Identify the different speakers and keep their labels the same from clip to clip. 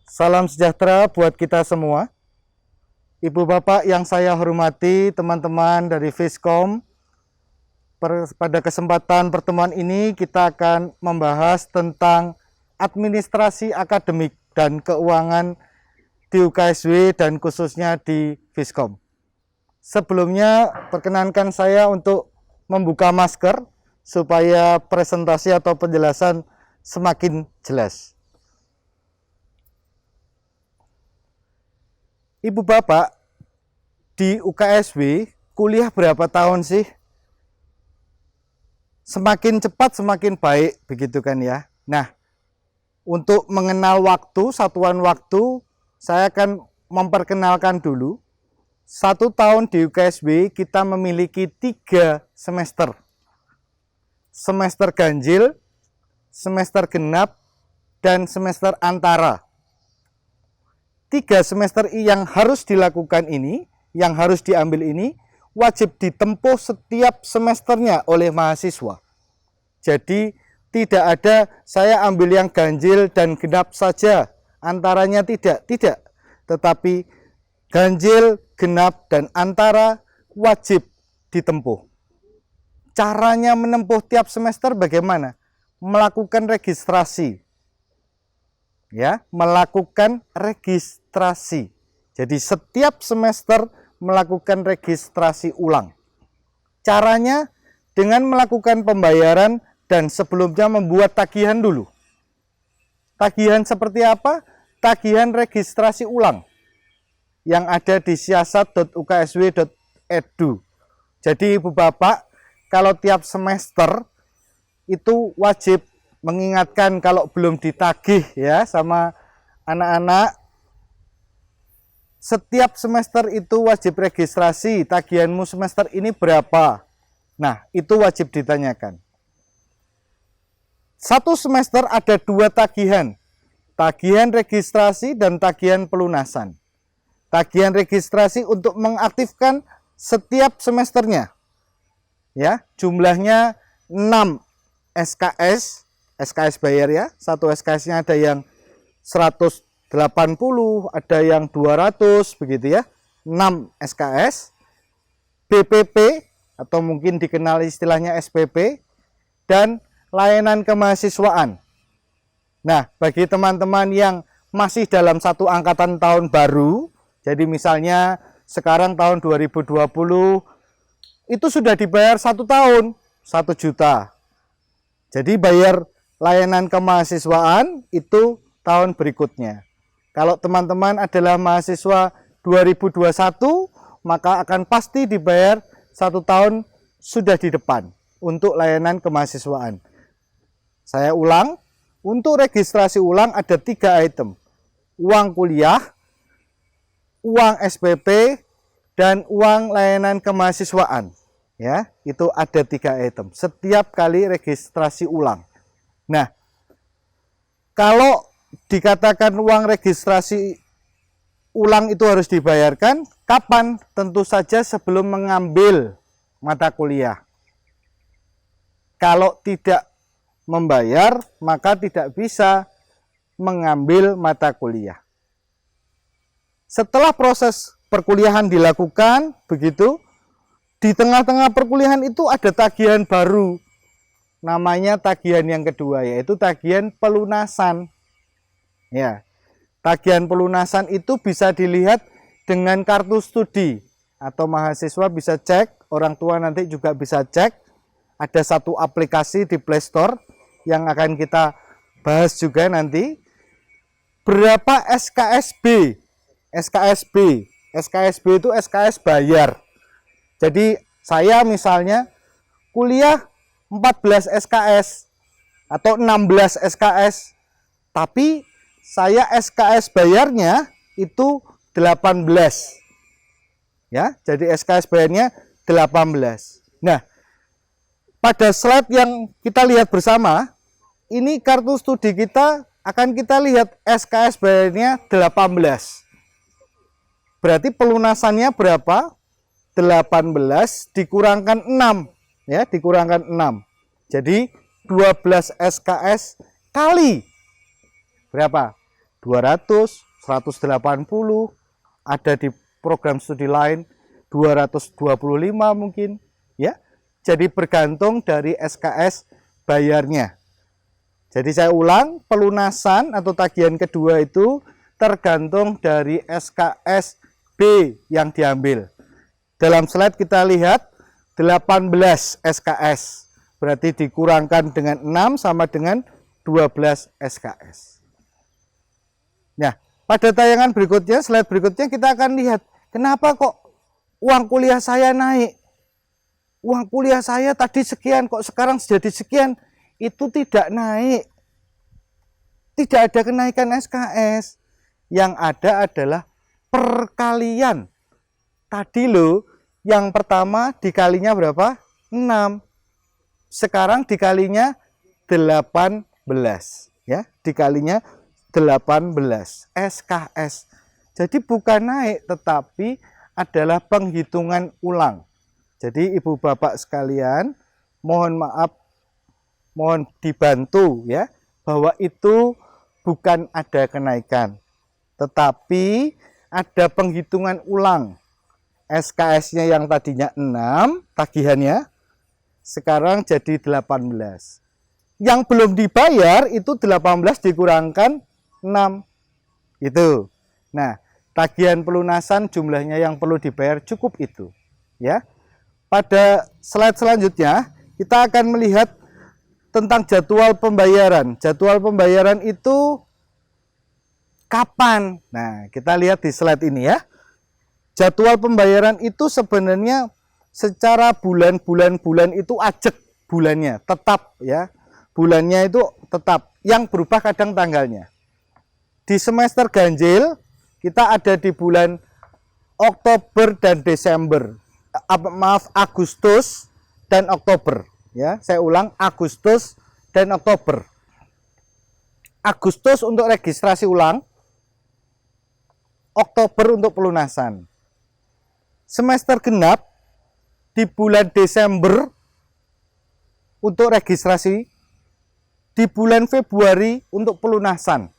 Speaker 1: Salam sejahtera buat kita semua. Ibu bapak yang saya hormati, teman-teman dari Fiskom. Pada kesempatan pertemuan ini kita akan membahas tentang administrasi akademik dan keuangan di UKSW dan khususnya di Fiskom. Sebelumnya perkenankan saya untuk membuka masker supaya presentasi atau penjelasan semakin jelas. Ibu bapak, di UKSW kuliah berapa tahun sih? Semakin cepat semakin baik, begitu kan ya. Nah, untuk mengenal waktu, satuan waktu, saya akan memperkenalkan dulu. 1 tahun di UKSW kita memiliki 3 semester. Semester ganjil, semester genap, dan semester antara. 3 semester yang harus dilakukan ini, yang harus diambil ini, wajib ditempuh setiap semesternya oleh mahasiswa. Jadi tidak ada saya ambil yang ganjil dan genap saja, antaranya tidak. Tetapi ganjil, genap, dan antara wajib ditempuh. Caranya menempuh tiap semester bagaimana? Melakukan registrasi. Ya, melakukan registrasi. Jadi setiap semester melakukan registrasi ulang. Caranya dengan melakukan pembayaran dan sebelumnya membuat tagihan dulu. Tagihan seperti apa? Tagihan registrasi ulang yang ada di siasat.uksw.edu. Jadi Ibu Bapak, kalau tiap semester itu wajib mengingatkan kalau belum ditagih ya sama anak-anak. Setiap semester itu wajib registrasi, tagihanmu semester ini berapa? Nah, itu wajib ditanyakan. 1 semester ada 2 tagihan. Tagihan registrasi dan tagihan pelunasan. Tagihan registrasi untuk mengaktifkan setiap semesternya. Ya, jumlahnya 6 SKS. SKS bayar ya. Satu SKS-nya ada yang 180, ada yang 200 begitu ya. 6 SKS. BPP atau mungkin dikenal istilahnya SPP dan layanan kemahasiswaan. Nah, bagi teman-teman yang masih dalam satu angkatan tahun baru, jadi misalnya sekarang tahun 2020 itu sudah dibayar 1 tahun 1 juta. Jadi bayar layanan kemahasiswaan itu tahun berikutnya. Kalau teman-teman adalah mahasiswa 2021, maka akan pasti dibayar 1 tahun sudah di depan untuk layanan kemahasiswaan. Saya ulang, untuk registrasi ulang ada 3 item. Uang kuliah, uang SPP, dan uang layanan kemahasiswaan. Ya, itu ada 3 item setiap kali registrasi ulang. Nah, kalau dikatakan uang registrasi ulang itu harus dibayarkan, kapan? Tentu saja sebelum mengambil mata kuliah. Kalau tidak membayar, maka tidak bisa mengambil mata kuliah. Setelah proses perkuliahan dilakukan, begitu, di tengah-tengah perkuliahan itu ada tagihan baru. Namanya tagihan yang kedua, yaitu tagihan pelunasan. Ya, tagihan pelunasan itu bisa dilihat dengan kartu studi atau mahasiswa bisa cek, orang tua nanti juga bisa cek. Ada satu aplikasi di Play Store yang akan kita bahas juga nanti. Berapa SKSB? SKSB. SKSB itu SKS bayar. Jadi saya misalnya kuliah 14 SKS atau 16 SKS, tapi saya SKS bayarnya itu 18. Ya, jadi SKS bayarnya 18. Nah, pada slide yang kita lihat bersama, ini kartu studi kita akan kita lihat SKS bayarnya 18. Berarti pelunasannya berapa? 18 dikurangkan 6. Ya, dikurangkan 6. Jadi 12 SKS kali berapa? 200, 180, ada di program studi lain 225 mungkin, ya. Jadi bergantung dari SKS bayarnya. Jadi saya ulang, pelunasan atau tagihan kedua itu tergantung dari SKS B yang diambil. Dalam slide kita lihat 18 SKS, berarti dikurangkan dengan 6 sama dengan 12 SKS. Nah, pada tayangan berikutnya, slide berikutnya kita akan lihat kenapa kok uang kuliah saya naik. Uang kuliah saya tadi sekian, kok sekarang jadi sekian. Itu tidak naik. Tidak ada kenaikan SKS. Yang ada adalah perkalian. Tadi loh, yang pertama dikalinya berapa? 6. Sekarang dikalinya 18. Ya, dikalinya 18 SKS. Jadi bukan naik, tetapi adalah penghitungan ulang. Jadi ibu bapak sekalian, mohon maaf, mohon dibantu ya, bahwa itu bukan ada kenaikan, tetapi ada penghitungan ulang. SKS-nya yang tadinya 6 tagihannya, sekarang jadi 18. Yang belum dibayar itu 18 dikurangkan 6. Itu. Nah, tagihan pelunasan jumlahnya yang perlu dibayar cukup itu, ya. Pada slide selanjutnya kita akan melihat tentang jadwal pembayaran. Jadwal pembayaran itu kapan? Nah, kita lihat di slide ini ya. Jadwal pembayaran itu sebenarnya secara bulan itu ajek bulannya, tetap ya. Bulannya itu tetap, yang berubah kadang tanggalnya. Di semester ganjil kita ada di bulan Oktober dan Desember. Agustus dan Oktober. Ya, saya ulang, Agustus dan Oktober. Agustus untuk registrasi ulang, Oktober untuk pelunasan. Semester genap di bulan Desember untuk registrasi, di bulan Februari untuk pelunasan.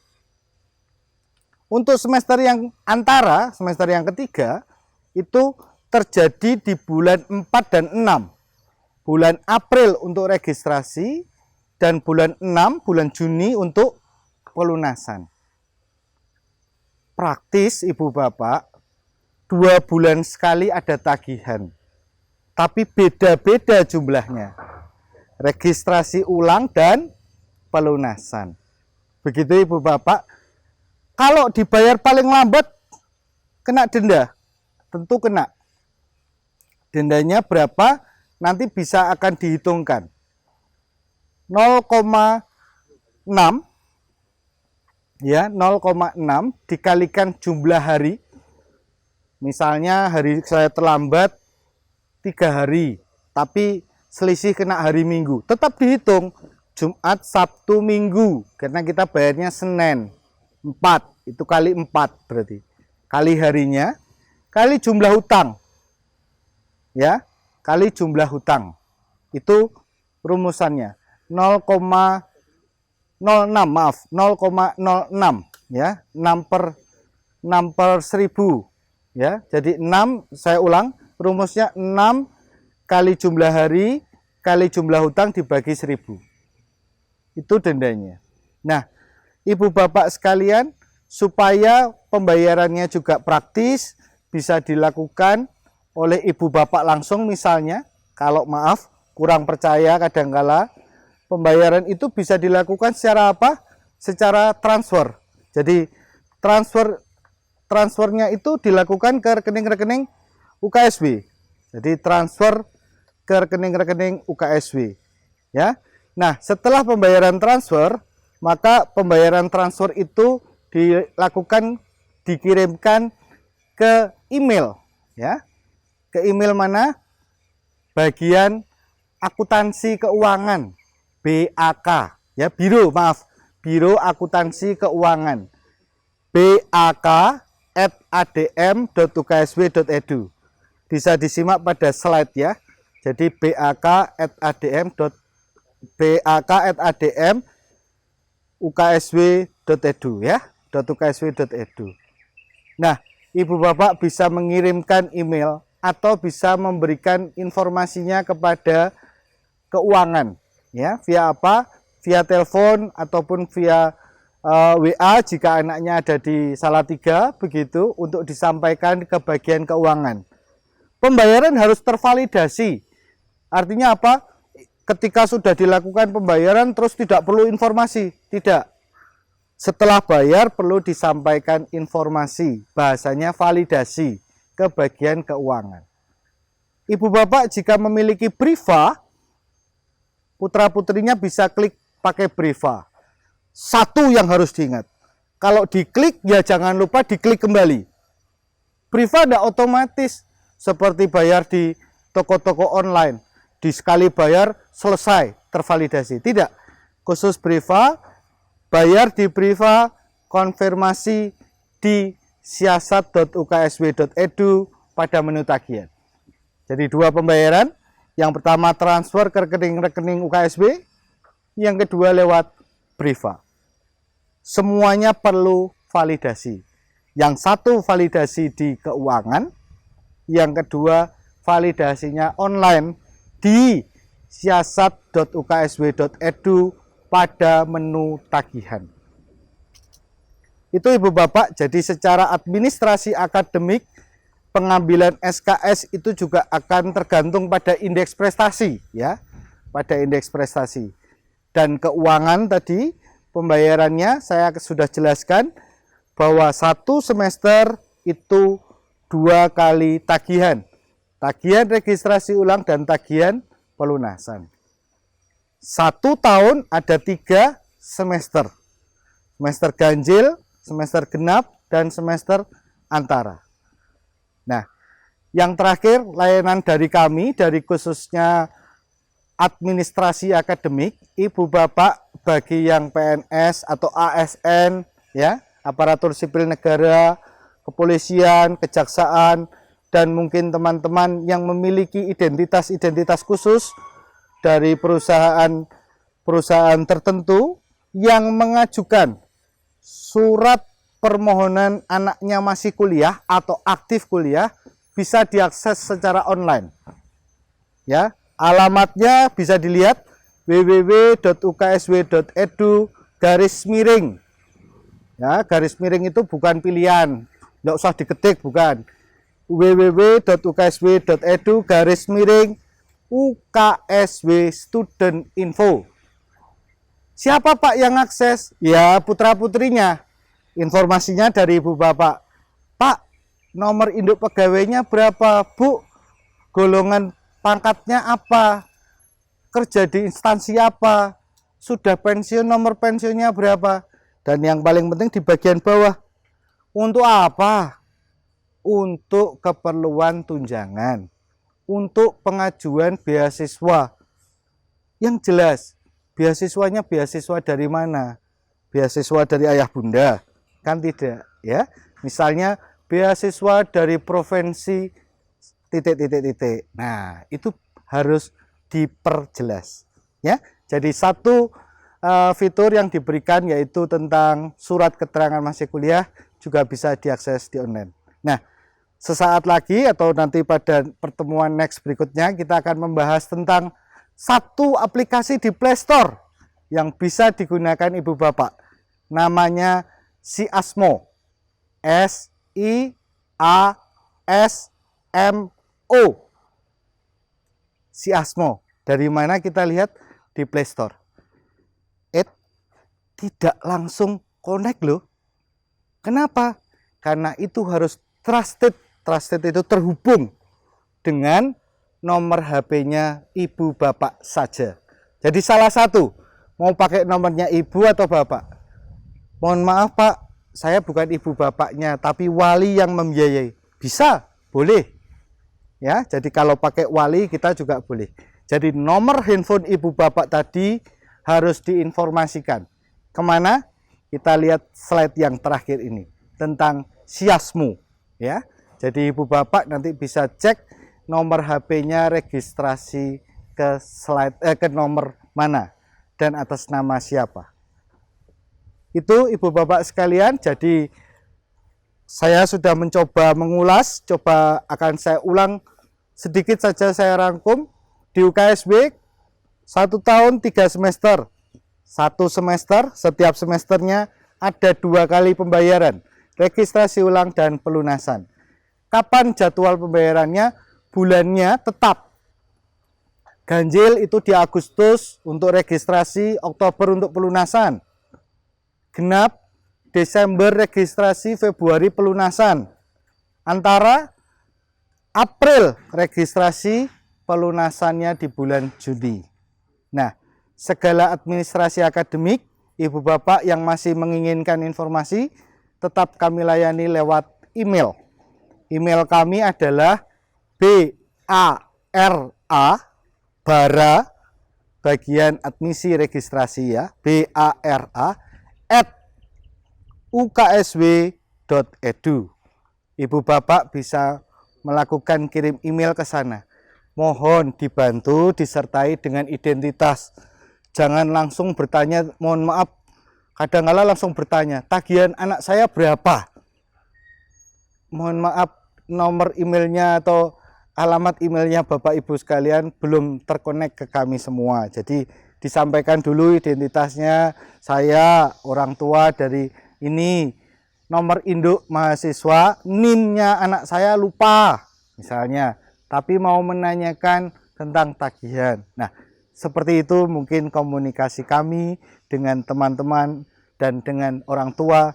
Speaker 1: Untuk semester yang antara, semester yang ketiga, itu terjadi di bulan 4 dan 6. Bulan April untuk registrasi dan bulan 6, bulan Juni untuk pelunasan. Praktis ibu bapak, 2 bulan sekali ada tagihan. Tapi beda-beda jumlahnya. Registrasi ulang dan pelunasan. Begitu ibu bapak. Kalau dibayar paling lambat, kena denda. Tentu kena. Dendanya berapa? Nanti bisa akan dihitungkan. 0,6 ya, 0,6 dikalikan jumlah hari. Misalnya hari saya terlambat 3 hari, tapi selisih kena hari Minggu. Tetap dihitung Jumat, Sabtu, Minggu, karena kita bayarnya Senin 4, itu kali 4 berarti. Kali harinya, kali jumlah hutang. Ya, kali jumlah hutang. Itu rumusannya 0,06 maaf 0,06 ya, 6 per 1000 ya. Jadi 6, saya ulang, rumusnya 6 kali jumlah hari kali jumlah hutang dibagi 1000. Itu dendanya. Nah, ibu bapak sekalian, supaya pembayarannya juga praktis, bisa dilakukan oleh ibu bapak langsung. Misalnya kalau maaf kurang percaya, kadangkala pembayaran itu bisa dilakukan secara apa? Secara transfer. Jadi transfernya itu dilakukan ke rekening-rekening UKSW. Jadi transfer ke rekening-rekening UKSW ya. Nah, setelah pembayaran transfer, maka pembayaran transfer itu dilakukan, dikirimkan ke email ya. Ke email mana? Bagian akuntansi keuangan, BAK ya, Biro Akuntansi Keuangan, bak@adm.uksw.edu. Bisa disimak pada slide ya. Jadi bak@adm.uksw.edu ya. sias.uksw.edu. Nah, Ibu Bapak bisa mengirimkan email atau bisa memberikan informasinya kepada keuangan, ya, via apa? Via telepon ataupun via WA jika anaknya ada di Salatiga, begitu, untuk disampaikan ke bagian keuangan. Pembayaran harus tervalidasi. Artinya apa? Ketika sudah dilakukan pembayaran terus tidak perlu informasi, tidak. Setelah bayar perlu disampaikan informasi, bahasanya validasi ke bagian keuangan. Ibu Bapak jika memiliki Briva, putra-putrinya bisa klik pakai Briva. Satu yang harus diingat, kalau diklik ya jangan lupa diklik kembali. Briva tidak otomatis seperti bayar di toko-toko online, di sekali bayar selesai tervalidasi. Tidak, khusus Briva, bayar di Briva, konfirmasi di siasat.uksw.edu pada menu tagihan. Jadi dua pembayaran, yang pertama transfer ke rekening UKSW, yang kedua lewat Briva. Semuanya perlu validasi. Yang satu validasi di keuangan, yang kedua validasinya online di siasat.uksw.edu pada menu tagihan. Itu Ibu Bapak, jadi secara administrasi akademik, pengambilan SKS itu juga akan tergantung pada indeks prestasi, ya, pada indeks prestasi. Dan keuangan tadi, pembayarannya saya sudah jelaskan bahwa satu semester itu 2 kali tagihan. Tagihan registrasi ulang dan tagihan pelunasan. 1 tahun ada 3 semester. Semester ganjil, semester genap, dan semester antara. Nah, yang terakhir layanan dari kami, dari khususnya administrasi akademik, Ibu Bapak bagi yang PNS atau ASN, ya, aparatur sipil negara, kepolisian, kejaksaan, dan mungkin teman-teman yang memiliki identitas khusus dari perusahaan tertentu yang mengajukan surat permohonan anaknya masih kuliah atau aktif kuliah, bisa diakses secara online. Ya, alamatnya bisa dilihat www.uksw.edu/. Ya, garis miring itu bukan pilihan, nggak usah diketik, bukan. www.uksw.edu/UKSW Student Info. Siapa Pak yang akses? Ya, putra-putrinya. Informasinya dari Ibu Bapak. Pak, nomor induk pegawainya berapa? Bu, golongan pangkatnya apa? Kerja di instansi apa? Sudah pensiun, nomor pensiunnya berapa? Dan yang paling penting di bagian bawah, untuk apa? Untuk keperluan tunjangan, untuk pengajuan beasiswa. Yang jelas, beasiswanya beasiswa dari mana? Beasiswa dari ayah bunda? Kan tidak, ya. Misalnya beasiswa dari provinsi titik. Nah, itu harus diperjelas, ya. Jadi satu fitur yang diberikan yaitu tentang surat keterangan masih kuliah juga bisa diakses di online. Nah, sesaat lagi atau nanti pada pertemuan next berikutnya kita akan membahas tentang satu aplikasi di Play Store yang bisa digunakan Ibu Bapak. Namanya Siasmo. SIASMO. Siasmo. Dari mana kita lihat? Di Play Store. Tidak langsung connect loh. Kenapa? Karena itu harus trusted. Trusted itu terhubung dengan nomor HP-nya Ibu Bapak saja. Jadi salah satu, mau pakai nomornya Ibu atau Bapak. Mohon maaf Pak, saya bukan Ibu Bapaknya, tapi wali yang membiayai. Bisa, boleh. Ya, jadi kalau pakai wali kita juga boleh. Jadi nomor handphone Ibu Bapak tadi harus diinformasikan. Kemana? Kita lihat slide yang terakhir ini tentang Siasmo. Ya, jadi Ibu Bapak nanti bisa cek nomor HP-nya registrasi ke slide ke nomor mana dan atas nama siapa. Itu Ibu Bapak sekalian, jadi saya sudah mencoba mengulas, coba akan saya ulang sedikit saja, saya rangkum. Di UKSW 1 tahun 3 semester. 1 semester, setiap semesternya ada 2 kali pembayaran, registrasi ulang dan pelunasan. Kapan jadwal pembayarannya? Bulannya tetap. Ganjil itu di Agustus untuk registrasi, Oktober untuk pelunasan. Genap Desember registrasi, Februari pelunasan. Antara April registrasi, pelunasannya di bulan Juni. Nah, segala administrasi akademik, Ibu Bapak yang masih menginginkan informasi, tetap kami layani lewat email. Email kami adalah BARA, bagian admisi registrasi ya, BARA @uksw.edu. Ibu Bapak bisa melakukan kirim email ke sana. Mohon dibantu disertai dengan identitas. Jangan langsung bertanya, mohon maaf, kadang-kala langsung bertanya, tagihan anak saya berapa? Mohon maaf, nomor emailnya atau alamat emailnya Bapak Ibu sekalian belum terkonek ke kami semua. Jadi disampaikan dulu identitasnya, saya orang tua dari ini, nomor induk mahasiswa, NIM-nya anak saya lupa misalnya, tapi mau menanyakan tentang tagihan. Nah, seperti itu mungkin komunikasi kami dengan teman-teman dan dengan orang tua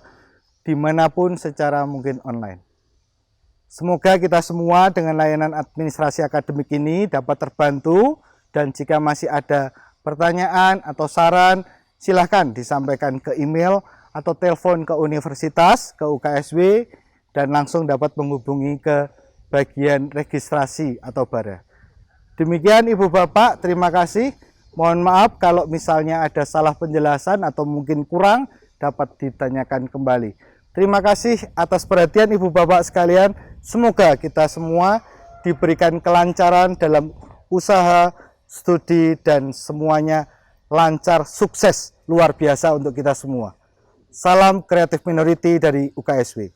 Speaker 1: dimanapun secara mungkin online. Semoga kita semua dengan layanan administrasi akademik ini dapat terbantu, dan jika masih ada pertanyaan atau saran, silahkan disampaikan ke email atau telepon ke universitas, ke UKSW, dan langsung dapat menghubungi ke bagian registrasi atau BARA. Demikian Ibu Bapak, terima kasih. Mohon maaf kalau misalnya ada salah penjelasan atau mungkin kurang, dapat ditanyakan kembali. Terima kasih atas perhatian Ibu Bapak sekalian. Semoga kita semua diberikan kelancaran dalam usaha, studi, dan semuanya lancar, sukses, luar biasa untuk kita semua. Salam Creative Minority dari UKSW.